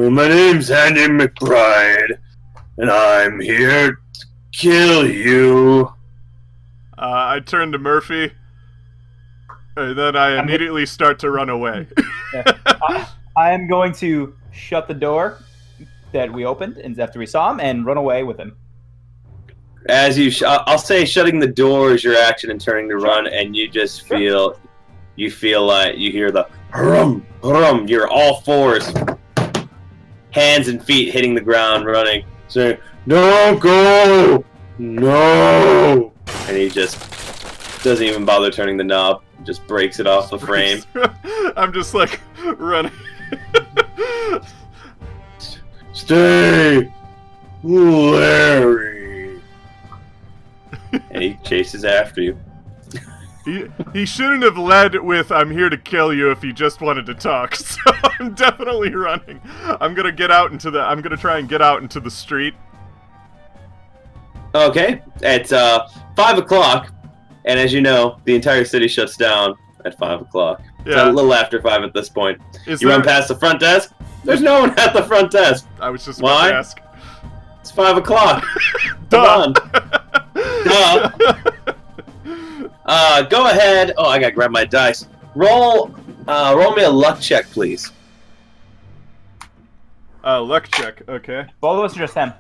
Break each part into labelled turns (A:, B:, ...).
A: Well, my name's Andy McBride, and I'm here to kill you.
B: I turn to Murphy, and then I immediately start to run away.
C: I am going to shut the door that we opened and after we saw him and run away with him.
A: As you, I'll say, shutting the door is your action and turning to run, and you just feel, you feel like you hear the hrum, hrum. You're all fours, hands and feet hitting the ground, running, saying, "Don't go, no!" And he just doesn't even bother turning the knob; just breaks it off the frame.
B: I'm just like running.
A: Stay, Larry. And he chases after you.
B: He shouldn't have led with "I'm here to kill you" if he just wanted to talk. So I'm definitely running. I'm gonna try and get out into the street.
A: Okay, it's 5 o'clock, and as you know, the entire city shuts down at 5 o'clock.
B: Yeah.
A: It's a little after 5 at this point.
B: You
A: run past the front desk. There's no one at the front desk.
B: I was just about to ask.
A: It's 5 o'clock.
B: Duh.
A: Duh. Go ahead. Oh, I gotta grab my dice. Roll me a luck check, please.
B: Luck check. Okay.
C: Both of us are just him.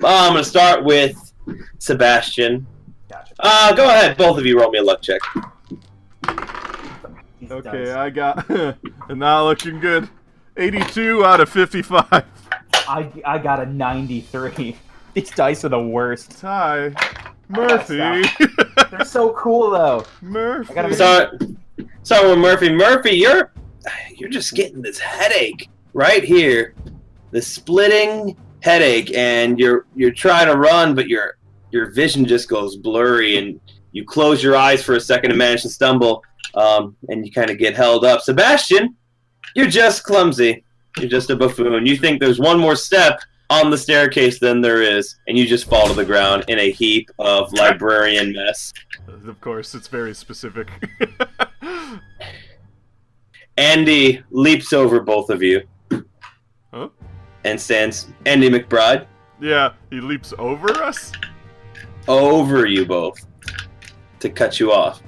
A: I'm gonna start with Sebastian.
C: Gotcha.
A: Go ahead, both of you. Roll me a luck check.
B: Okay, I got not looking good. 82 out of 55.
C: I got a 93. These dice are the worst.
B: Hi, Murphy.
C: They're so cool though.
B: Murphy.
A: So Murphy, you're just getting this headache right here, the splitting headache, and you're trying to run, but your vision just goes blurry, and you close your eyes for a second and manage to stumble, and you kind of get held up. Sebastian, you're just clumsy. You're just a buffoon. You think there's one more step on the staircase than there is, and you just fall to the ground in a heap of librarian mess.
B: Of course, it's very specific.
A: Andy leaps over both of you.
B: Huh?
A: And stands. Andy McBride.
B: Yeah, he leaps over us?
A: Over you both. To cut you off.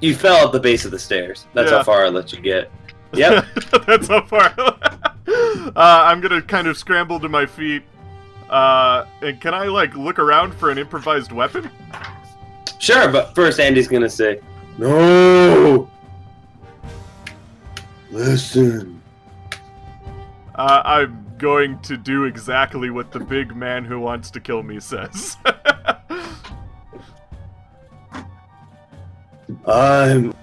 A: You fell at the base of the stairs. That's how far I let you get. Yep.
B: That's how far. I'm gonna kind of scramble to my feet. And can I, look around for an improvised weapon?
A: Sure, but first Andy's gonna say, "No! Listen."
B: I'm going to do exactly what the big man who wants to kill me says.
A: I'm...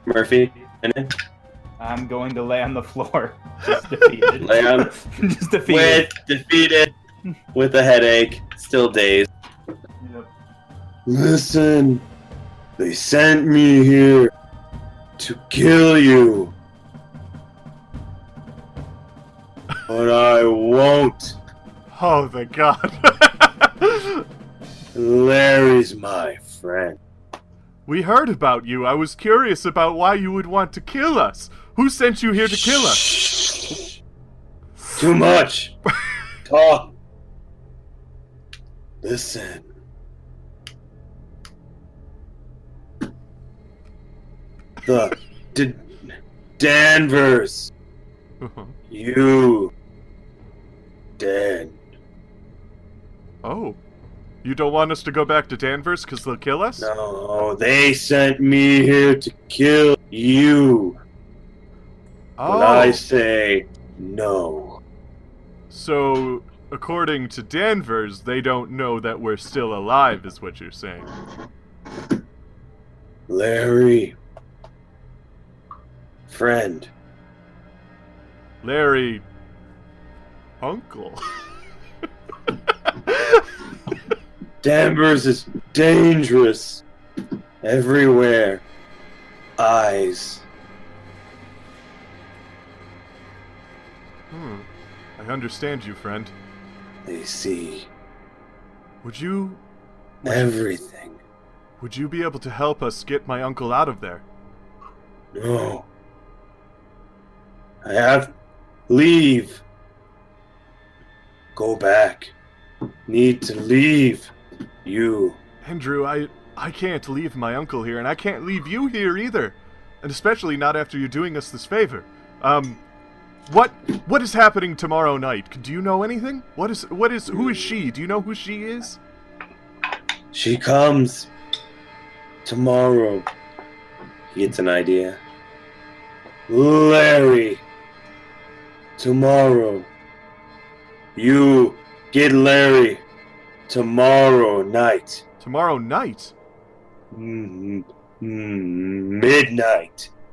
A: Murphy, and then?
C: I'm going to lay on the floor. Just defeated.
A: Lay on...
C: Just defeated.
A: Defeated. With a headache. Still dazed.
C: Yep.
A: Listen. They sent me here to kill you. But I won't.
B: Oh, thank God.
A: Larry's my friend.
B: We heard about you. I was curious about why you would want to kill us. Who sent you here to kill us?
A: Shh. Too much. Talk. Listen. The Danvers. You dead.
B: Oh. You don't want us to go back to Danvers because they'll kill us?
A: No, they sent me here to kill you.
B: Oh.
A: But I say no.
B: So, according to Danvers, they don't know that we're still alive, is what you're saying.
A: Larry. Friend.
B: Larry. Uncle.
A: Danvers is dangerous. Everywhere. Eyes.
B: I understand you, friend.
A: They see
B: Would you
A: everything.
B: Would you be able to help us get my uncle out of there?
A: No. I have leave Go back. Need to leave. You.
B: Andrew, I can't leave my uncle here, and I can't leave you here either. And especially not after you're doing us this favor. What is happening tomorrow night? Do you know anything? Who is she? Do you know who she is?
A: She comes tomorrow. He gets an idea. Larry. Tomorrow. You get Larry tomorrow night.
B: Tomorrow night?
A: Midnight.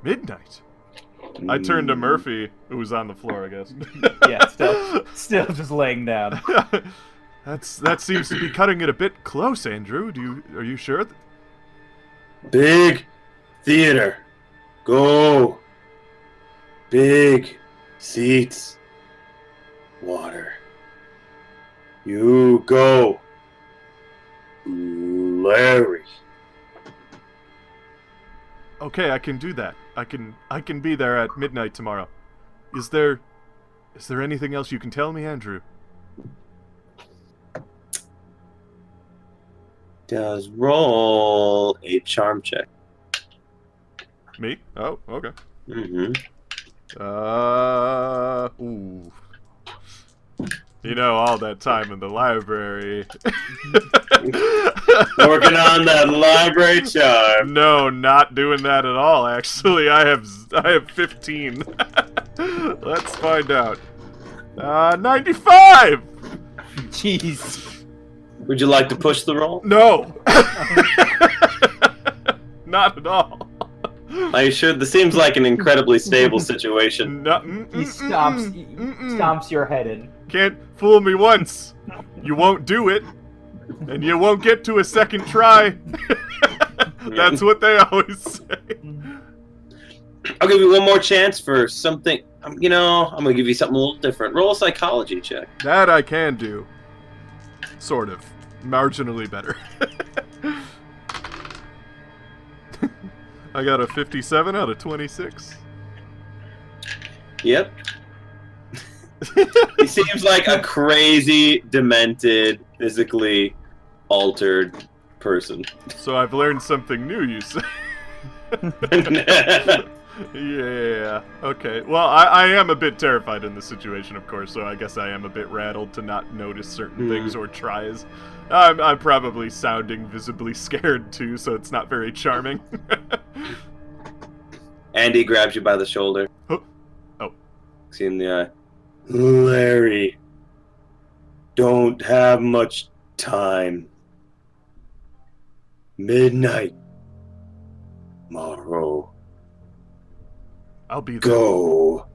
B: Midnight? I turned to Murphy, who was on the floor, I guess.
C: Yeah, still just laying down.
B: That seems to be cutting it a bit close, Andrew. Are you sure?
A: Big theater. Go. Big seats. Water. You go. Larry.
B: Okay, I can do that. I can be there at midnight tomorrow. Is there anything else you can tell me, Andrew?
A: Does roll a charm check.
B: Me? Oh, okay.
A: Mm-hmm.
B: Ooh. You know, all that time in the library.
A: Working on that library charm.
B: No, not doing that at all, actually. I have 15. Let's find out. 95!
C: Jeez.
A: Would you like to push the roll?
B: No! Not at all.
A: Are you sure? This seems like an incredibly stable situation.
B: No,
C: He stomps your head in.
B: Can't fool me once. You won't do it. And you won't get to a second try. That's what they always say.
A: I'll give you one more chance for something. I'm going to give you something a little different. Roll a psychology check.
B: That I can do. Sort of. Marginally better. I got a 57 out of 26.
A: Yep. He seems like a crazy, demented, physically altered person.
B: So I've learned something new, you say? Yeah. Okay. Well, I am a bit terrified in this situation, of course, so I guess I am a bit rattled to not notice certain things or tries. I'm probably sounding visibly scared, too, so it's not very charming.
A: Andy grabs you by the shoulder.
B: Oh.
A: See in the eye. Larry, don't have much time. Midnight. Tomorrow.
B: I'll be there.
A: Go.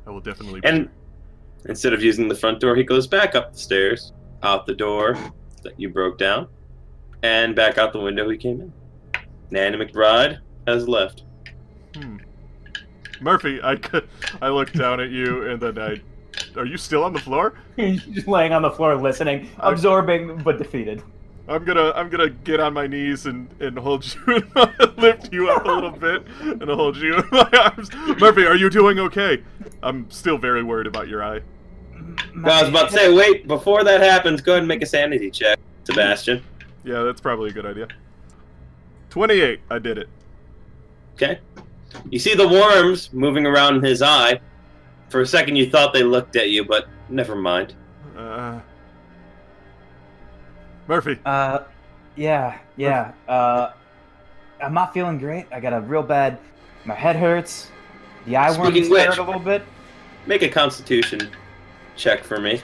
B: I will definitely be
A: And instead of using the front door, he goes back up the stairs, out the door that you broke down, and back out the window he came in. Nanny McBride has left.
B: Murphy, I looked down at you, and then are you still on the floor?
C: He's just laying on the floor listening, absorbing, but defeated.
B: I'm gonna get on my knees and hold you, lift you up a little bit, and hold you in my arms. Murphy, are you doing okay? I'm still very worried about your eye.
A: I was about to say, wait, before that happens, go ahead and make a sanity check, Sebastian.
B: Yeah, that's probably a good idea. 28, I did it.
A: Okay. You see the worms moving around in his eye. For a second you thought they looked at you, but never mind.
B: Murphy.
C: Yeah. I'm not feeling great. I got a real bad... My head hurts. The eye worms hurt a little bit.
A: Make a constitution check for me.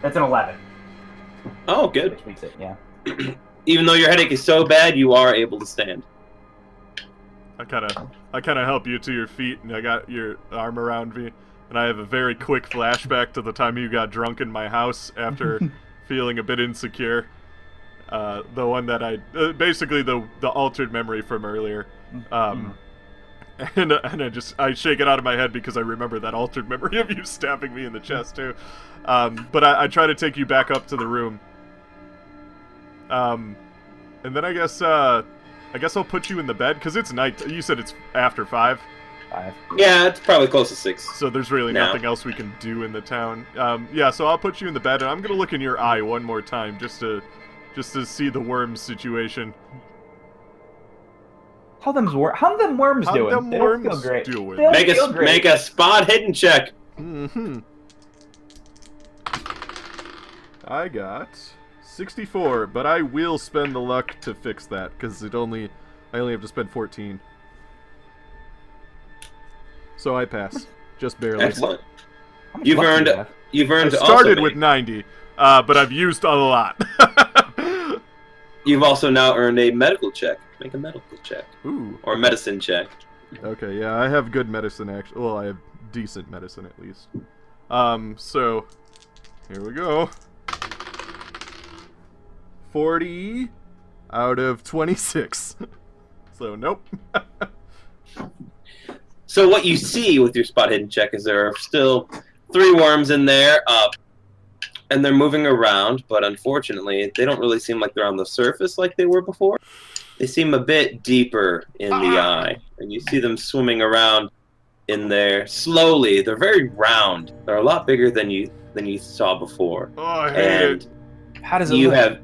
C: That's an 11.
A: Oh, good.
C: Which makes it, yeah.
A: Even though your headache is so bad, you are able to stand.
B: I kind of help you to your feet, and I got your arm around me, and I have a very quick flashback to the time you got drunk in my house after feeling a bit insecure. The one that basically the altered memory from earlier. And I shake it out of my head because I remember that altered memory of you stabbing me in the chest too. But I try to take you back up to the room. And then I guess I'll put you in the bed because it's night. You said it's after 5.
C: 5.
A: Yeah, it's probably close to 6.
B: So there's really
A: No.
B: nothing else we can do in the town. Yeah, so I'll put you in the bed, and I'm gonna look in your eye one more time just to see the worms situation.
C: How them worms
B: How
C: doing?
B: them
C: They don't
B: worms
C: feel great.
B: doing?
C: They don't feel great.
A: Make a spot hidden check.
B: Mm-hmm. I got 64, but I will spend the luck to fix that because I only have to spend 14. So I pass, just barely.
A: Excellent.
C: How much
A: You've
C: luck do
A: earned.
C: you have?
A: You've
B: I
A: earned.
B: started
A: also
B: with 90, but I've used a lot.
A: You've also now earned a medical check. Make a medical check
B: Ooh.
A: or a medicine check.
B: Okay, yeah, I have good medicine actually. Well, I have decent medicine at least. So here we go. 40 out of 26. So nope.
A: So what you see with your spot hidden check is there are still 3 worms in there, and they're moving around, but unfortunately, they don't really seem like they're on the surface like they were before. They seem a bit deeper in the eye, and you see them swimming around in there slowly. They're very round. They're a lot bigger than you saw before.
B: Oh, I hate it.
C: How does it
A: You
C: look?
A: have.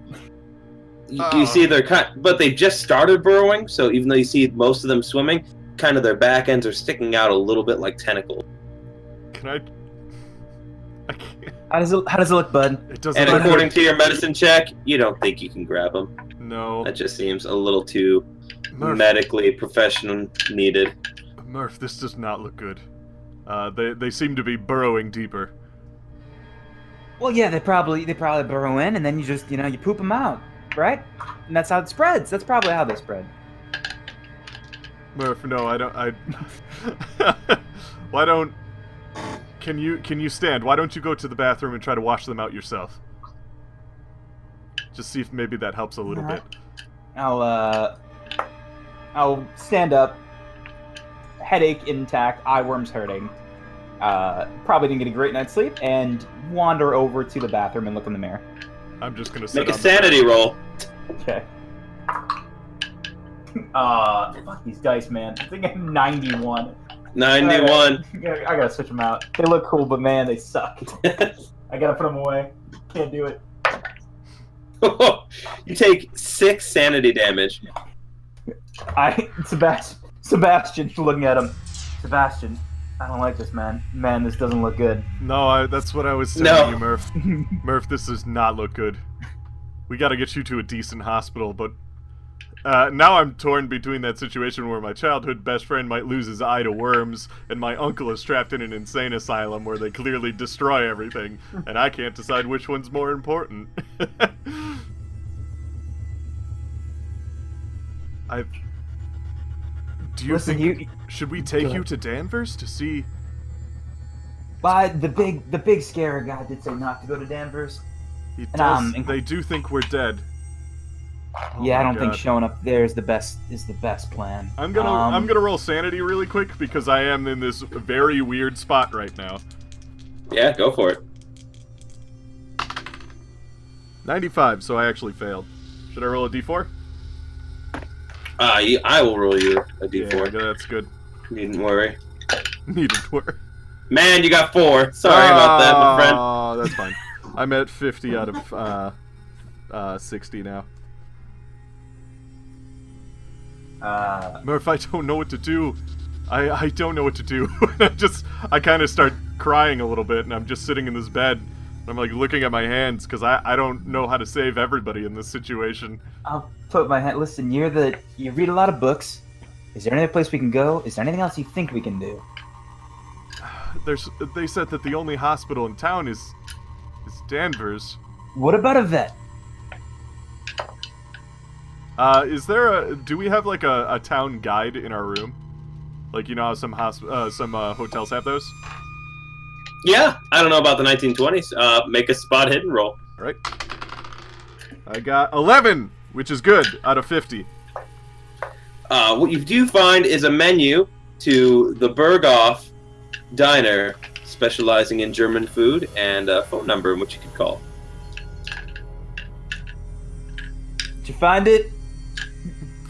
A: You see they're but they just started burrowing, so even though you see most of them swimming, kind of their back ends are sticking out a little bit like tentacles.
B: Can I can't.
C: How does it look, bud?
B: It doesn't
A: And
B: look
A: according
B: good.
A: to your medicine check, you don't think you can grab them.
B: No.
A: That just seems a little too
B: Murph,
A: medically professional needed.
B: Murph, this does not look good. They seem to be burrowing deeper.
C: Well, yeah, they probably burrow in, and then you just you poop them out, right? And that's how it spreads. That's probably how they spread.
B: Murph, no, I don't. Why don't? Can you stand? Why don't you go to the bathroom and try to wash them out yourself? Just see if maybe that helps a little bit.
C: I'll stand up. Headache intact. Eye worms hurting. Probably didn't get a great night's sleep, and wander over to the bathroom and look in the mirror.
B: I'm just gonna sit
A: Make a
B: on the
A: sanity roll.
C: Okay. Fuck these dice, man. I think I'm 91.
A: 91.
C: I gotta switch them out. They look cool, but man, they suck. I gotta put them away. Can't do it.
A: You take 6 sanity damage.
C: Sebastian, looking at him. Sebastian, I don't like this, man. Man, this doesn't look good.
B: No, that's what I was telling you, Murph. Murph, this does not look good. We gotta get you to a decent hospital, but now I'm torn between that situation where my childhood best friend might lose his eye to worms, and my uncle is trapped in an insane asylum where they clearly destroy everything, and I can't decide which one's more important. Do you think should we take you to Danvers to see?
C: But the big scary guy did say not to go to Danvers.
B: He
C: And,
B: does, they do think we're dead. Oh
C: yeah, I
B: my
C: don't think
B: God.
C: showing up there is the best plan.
B: I'm gonna roll sanity really quick because I am in this very weird spot right now.
A: Yeah, go for it.
B: 95, so I actually failed. Should I roll a d4?
A: I will roll you a d4.
B: Yeah, that's good.
A: Needn't worry.
B: Needn't worry.
A: Man, you got 4. Sorry about that, my friend.
B: Oh, that's fine. I'm at 50 out of 60 now. Murph, I don't know what to do. I don't know what to do. I kind of start crying a little bit, and I'm just sitting in this bed. I'm like looking at my hands because I don't know how to save everybody in this situation.
C: I'll put my hand. Listen, you read a lot of books. Is there any other place we can go? Is there anything else you think we can do?
B: They said that the only hospital in town is Danvers.
C: What about a vet?
B: Do we have like a town guide in our room? Like, you know how some hotels have those?
A: Yeah, I don't know about the 1920s. Make a spot hidden roll.
B: All right. I got 11, which is good, out of 50.
A: What you do find is a menu to the Berghoff Diner, specializing in German food, and a phone number in which you can call.
C: Did you find it?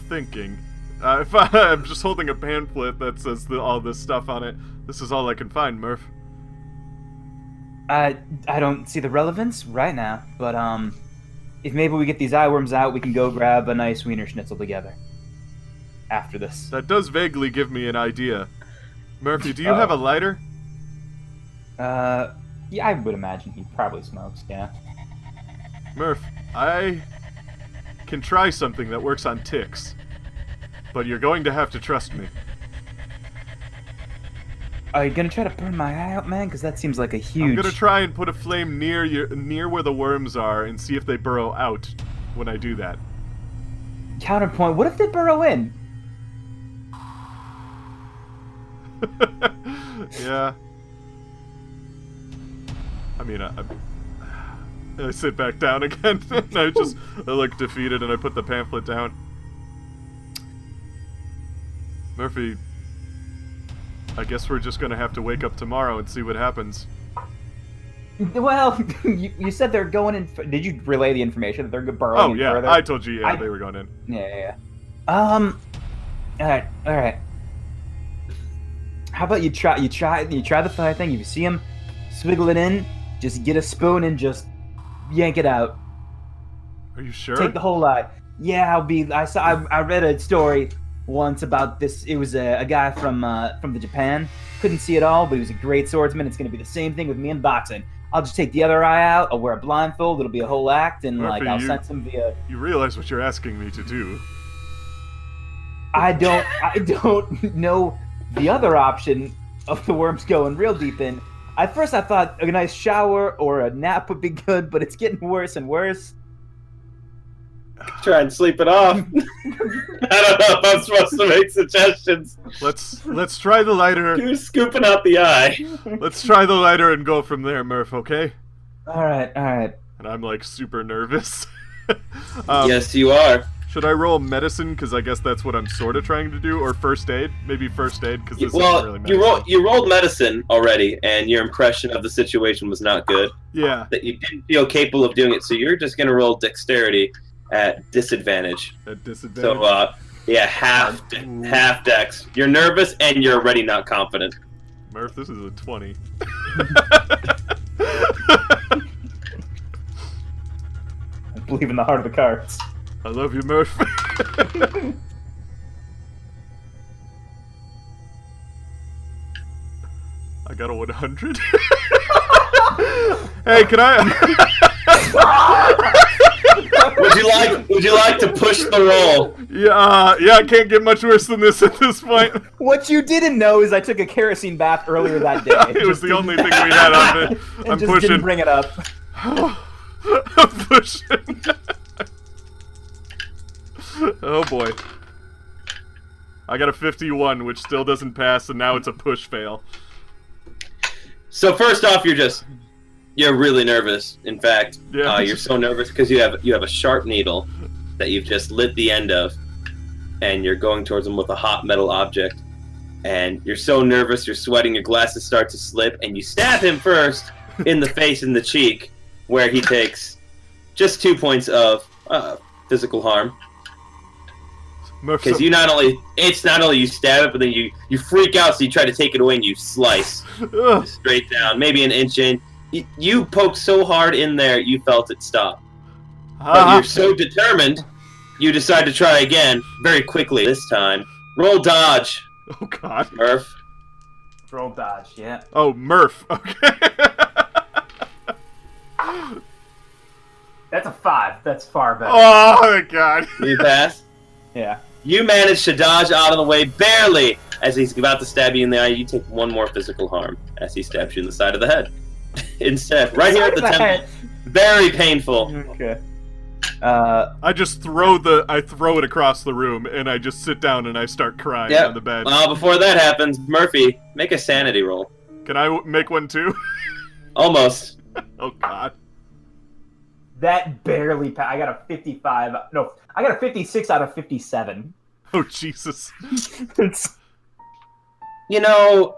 B: Thinking. I'm just holding a pamphlet that says all this stuff on it. This is all I can find, Murph.
C: I don't see the relevance right now, but if maybe we get these eye worms out, we can go grab a nice wiener schnitzel together. After this.
B: That does vaguely give me an idea. Murphy, do you have a lighter?
C: Yeah, I would imagine he probably smokes, yeah.
B: Murph, I can try something that works on ticks. But you're going to have to trust me.
C: Are you gonna try to burn my eye out, man? Because that seems like a huge...
B: I'm gonna try and put a flame near where the worms are and see if they burrow out when I do that.
C: Counterpoint, what if they burrow in?
B: Yeah. I mean, I sit back down again, and I look defeated, and I put the pamphlet down. Murphy, I guess we're just gonna have to wake up tomorrow and see what happens.
C: Well, you said they're going in... Did you relay the information that they're burrowing in further?
B: I told you, they were going in.
C: Yeah. Alright. How about you try the fire thing? If you see him, swiggle it in, just get a spoon and just yank it out.
B: Are you sure?
C: Take the whole eye. Yeah, I read a story once about this. It was a guy from the Japan. Couldn't see it all, but he was a great swordsman. It's gonna be the same thing with me in boxing. I'll just take the other eye out. I'll wear a blindfold. It'll be a whole act, and
B: Murphy,
C: I'll sense him via.
B: You realize what you're asking me to do?
C: I don't know the other option of the worms going real deep in. At first, I thought a nice shower or a nap would be good, but it's getting worse and worse.
A: Try and sleep it off. I don't know if I'm supposed to make suggestions.
B: Let's try the lighter.
A: You're scooping out the eye.
B: Let's try the lighter and go from there, Murph, okay?
C: Alright.
B: And I'm like super nervous.
A: Yes, you are.
B: Should I roll medicine? Because I guess that's what I'm sort of trying to do. Or first aid? Maybe first aid, because this isn't really medicine.
A: You rolled medicine already, and your impression of the situation was not good.
B: Yeah.
A: That you didn't feel capable of doing it, so you're just going to roll dexterity at disadvantage.
B: At disadvantage?
A: So, yeah, half dex. You're nervous, and you're already not confident.
B: Murph, this is a 20.
C: I believe in the heart of the cards.
B: I love you, Murph. I got a 100. Hey, can I?
A: Would you like to push the roll?
B: Yeah, I can't get much worse than this at this point.
C: What you didn't know is I took a kerosene bath earlier that day.
B: It was the only thing we had on it. I'm
C: just
B: pushing.
C: Didn't bring it up.
B: I'm pushing. Oh boy. I got a 51, which still doesn't pass, and now it's a push fail.
A: So first off, you're really nervous. In fact,
B: Yeah.
A: You're so nervous because you have a sharp needle that you've just lit the end of, and you're going towards him with a hot metal object. And you're so nervous, you're sweating, your glasses start to slip, and you stab him first in the face and the cheek, where he takes just 2 points of physical harm. Because it's not only you stab it, but then you freak out, so you try to take it away and you slice straight down, maybe an inch in. You poked so hard in there, you felt it stop. But you're so determined, you decide to try again very quickly this time. Roll dodge.
B: Oh God.
A: Murph.
C: Roll dodge, yeah.
B: Oh, Murph. Okay.
C: That's a 5. That's far better.
B: Oh my God.
A: You pass?
C: Yeah.
A: You manage to dodge out of the way barely as he's about to stab you in the eye. You take one more physical harm as he stabs you in the side of the head. Instead, right here at the temple. Very painful.
C: Okay.
B: I just throw it across the room, and I just sit down and I start crying on the bed.
A: Well, before that happens, Murphy, make a sanity roll.
B: Can I make one too?
A: Almost.
B: Oh God.
C: That barely passed. I got a 55. No, I got a 56 out of 57.
B: Oh Jesus.
A: You know,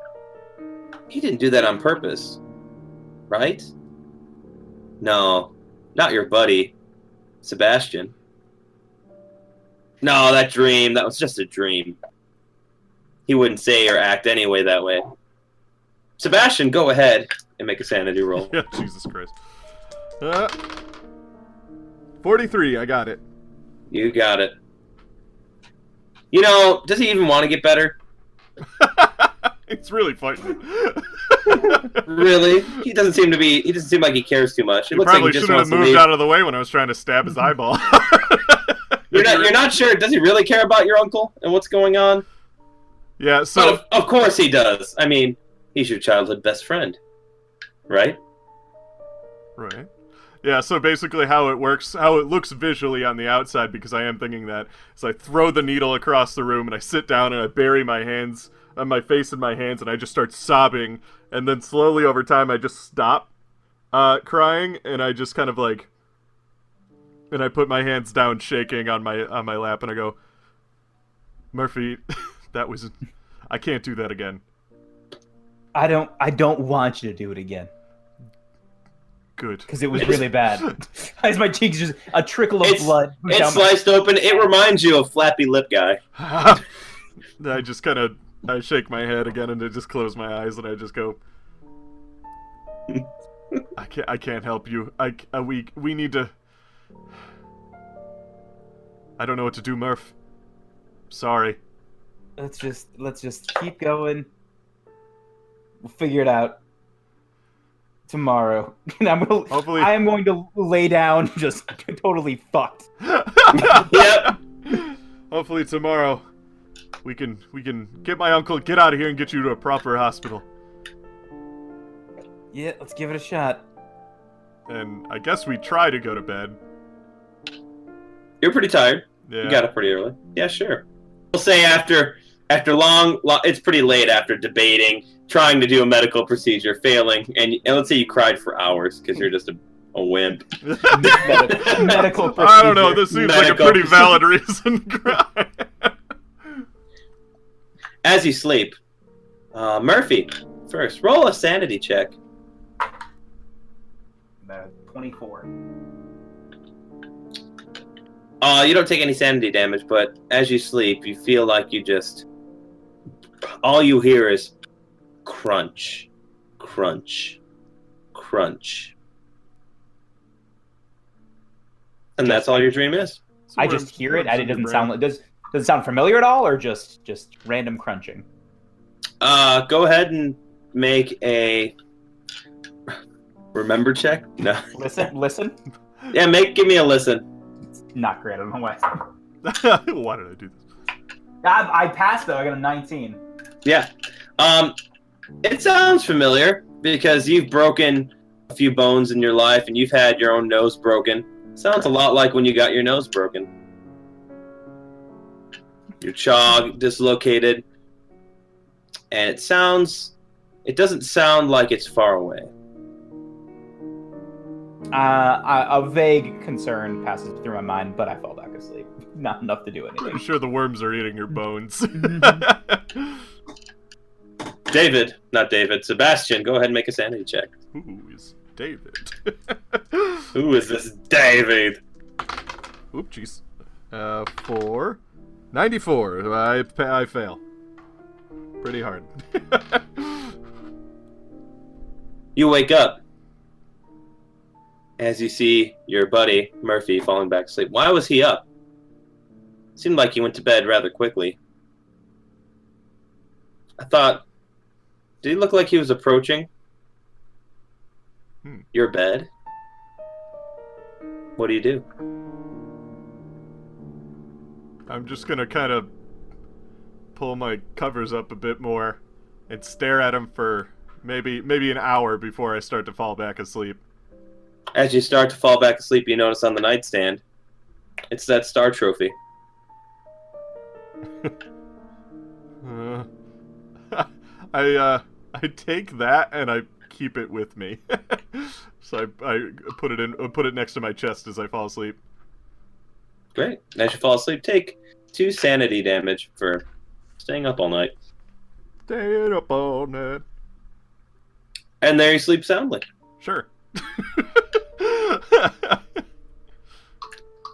A: he didn't do that on purpose, right? No, not your buddy, Sebastian. No, that dream, that was just a dream. He wouldn't say or act anyway that way. Sebastian, go ahead and make a sanity roll.
B: Yeah, Jesus Christ. 43, I got it.
A: You got it. You know, does he even want to get better?
B: It's really fighting.
A: Really? He doesn't seem like he cares too much. It
B: He
A: looks
B: probably
A: like he just
B: shouldn't have
A: wants to
B: moved
A: leave.
B: out of the way when I was trying to stab his eyeball.
A: You're not sure. Does he really care about your uncle and what's going on?
B: Yeah, so...
A: But of course he does. I mean, he's your childhood best friend. Right?
B: Right. Yeah, so basically how it works, how it looks visually on the outside, because I am thinking that, is I throw the needle across the room and I sit down and I bury my hands, my face in my hands, and I just start sobbing, and then slowly over time I just stop crying, and I just kind of like, and I put my hands down shaking on my lap, and I go, Murphy, that was, I can't do that again.
C: I don't want you to do it again.
B: Good.
C: Because it was really bad. As my cheeks just a trickle of blood.
A: It's sliced open. It reminds you of Flappy Lip Guy.
B: I just kind of, I shake my head again and I just close my eyes and I just go, I can't help you. We need to, I don't know what to do, Murph. Sorry.
C: Let's just keep going. We'll figure it out. Tomorrow. And I am going to lay down just totally fucked.
A: Yep.
B: Hopefully tomorrow we can get my uncle, get out of here and get you to a proper hospital.
C: Yeah, let's give it a shot.
B: And I guess we try to go to bed.
A: You're pretty tired.
B: Yeah.
A: You got up pretty early. Yeah, sure. We'll say after long, it's pretty late after debating, trying to do a medical procedure, failing, and let's say you cried for hours because you're just a wimp.
C: Medical procedure.
B: I don't know, this seems like a pretty valid reason to cry.
A: As you sleep, Murphy, first, roll a sanity check.
C: 24.
A: You don't take any sanity damage, but as you sleep, you feel like you just... all you hear is crunch, crunch, crunch. And that's all your dream is.
C: I just hear it, and it doesn't sound like... Does it sound familiar at all, or just random crunching?
A: Go ahead and make a... remember check? No.
C: Listen?
A: Yeah, give me a listen.
C: It's not great, I don't know why.
B: Why did I do this?
C: I passed, though. I got a 19.
A: Yeah. It sounds familiar because you've broken a few bones in your life and you've had your own nose broken. Sounds a lot like when you got your nose broken. Your jaw dislocated. And it doesn't sound like it's far away.
C: A vague concern passes through my mind, but I fall back asleep. Not enough to do anything.
B: I'm sure the worms are eating your bones.
A: Sebastian, go ahead and make a sanity check.
B: Who is David?
A: Who is this David?
B: Oop, jeez. 94. I fail. Pretty hard.
A: You wake up as you see your buddy, Murphy, falling back asleep. Why was he up? Seemed like he went to bed rather quickly. I thought, did he look like he was approaching your bed? What do you do?
B: I'm just gonna kind of pull my covers up a bit more and stare at him for maybe an hour before I start to fall back asleep.
A: As you start to fall back asleep, you notice on the nightstand, it's that star trophy.
B: I take that and I keep it with me. So I put it next to my chest as I fall asleep.
A: Great. As you fall asleep, take 2 sanity damage for staying up all night.
B: Staying up all night.
A: And there you sleep soundly.
B: Sure.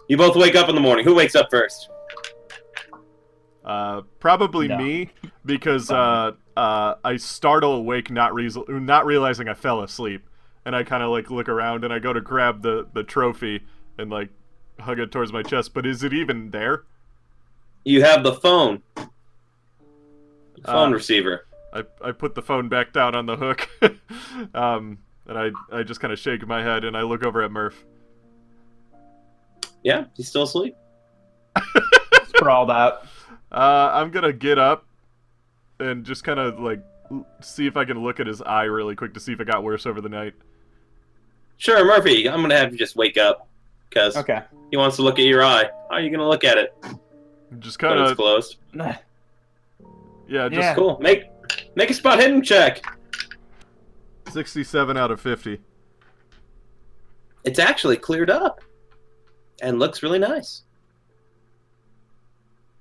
A: You both wake up in the morning. Who wakes up first?
B: Probably
C: No.
B: me, because I startle awake, not realizing I fell asleep, and I kind of like look around and I go to grab the trophy and like hug it towards my chest. But is it even there?
A: You have the phone. Phone receiver.
B: I put the phone back down on the hook, and I just kind of shake my head and I look over at Murph.
A: Yeah, he's still asleep.
C: Sprawled out.
B: I'm gonna get up and just kind of like see if I can look at his eye really quick to see if it got worse over the night.
A: Sure, Murphy, I'm going to have you just wake up. Because
C: Okay.
A: he wants to look at your eye. How are you going to look at it?
B: Just
A: When
B: kind
A: it's
B: of,
A: closed.
B: yeah, just
C: Yeah.
A: Cool. Make a spot hidden check.
B: 67 out of 50.
A: It's actually cleared up. And looks really nice.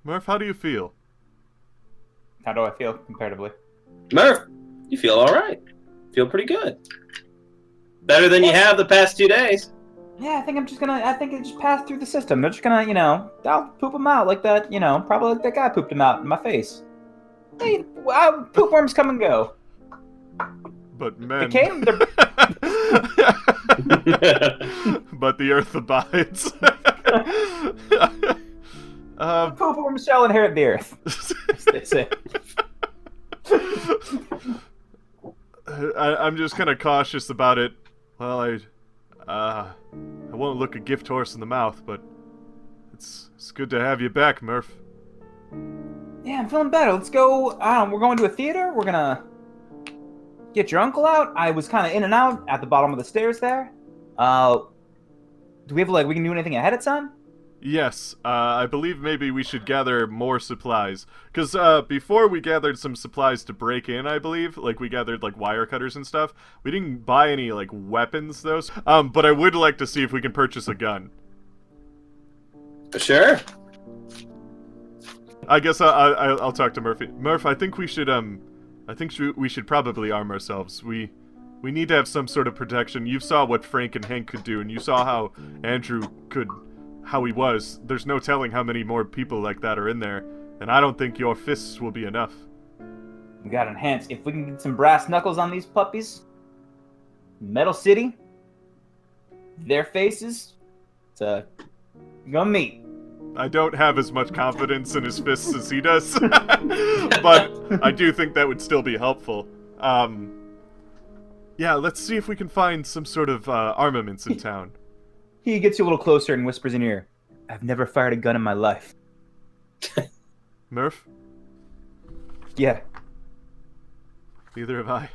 B: Murph, how do you feel?
C: How do I feel comparatively?
A: Murph, you feel all right. Feel pretty good. Better than you have the past 2 days.
C: Yeah, I think it just passed through the system. They're just gonna, I'll poop them out like that, probably like that guy pooped him out in my face. Hey, poop worms come and go.
B: But men...
C: They're...
B: but the earth abides.
C: Poop worms shall inherit the earth. As they say.
B: I'm just kind of cautious about it. Well, I won't look a gift horse in the mouth, but it's good to have you back, Murph.
C: Yeah, I'm feeling better. Let's go. We're going to a theater. We're gonna get your uncle out. I was kind of in and out at the bottom of the stairs there. Do we have we can do anything ahead of time?
B: Yes, I believe maybe we should gather more supplies. Because before we gathered some supplies to break in, I believe. Like, we gathered, wire cutters and stuff. We didn't buy any, weapons, though. But I would like to see if we can purchase a gun.
A: Sure.
B: I guess I'll talk to Murphy. Murph, I think we should, we should probably arm ourselves. We need to have some sort of protection. You saw what Frank and Hank could do, and you saw how Andrew how he was. There's no telling how many more people like that are in there, and I don't think your fists will be enough.
C: We got enhanced. If we can get some brass knuckles on these puppies, Metal City, their faces, it's gonna meet.
B: I don't have as much confidence in his fists as he does, but I do think that would still be helpful. Yeah, let's see if we can find some sort of armaments in town.
C: He gets you a little closer and whispers in your ear, I've never fired a gun in my life.
B: Murph?
C: Yeah.
B: Neither have I.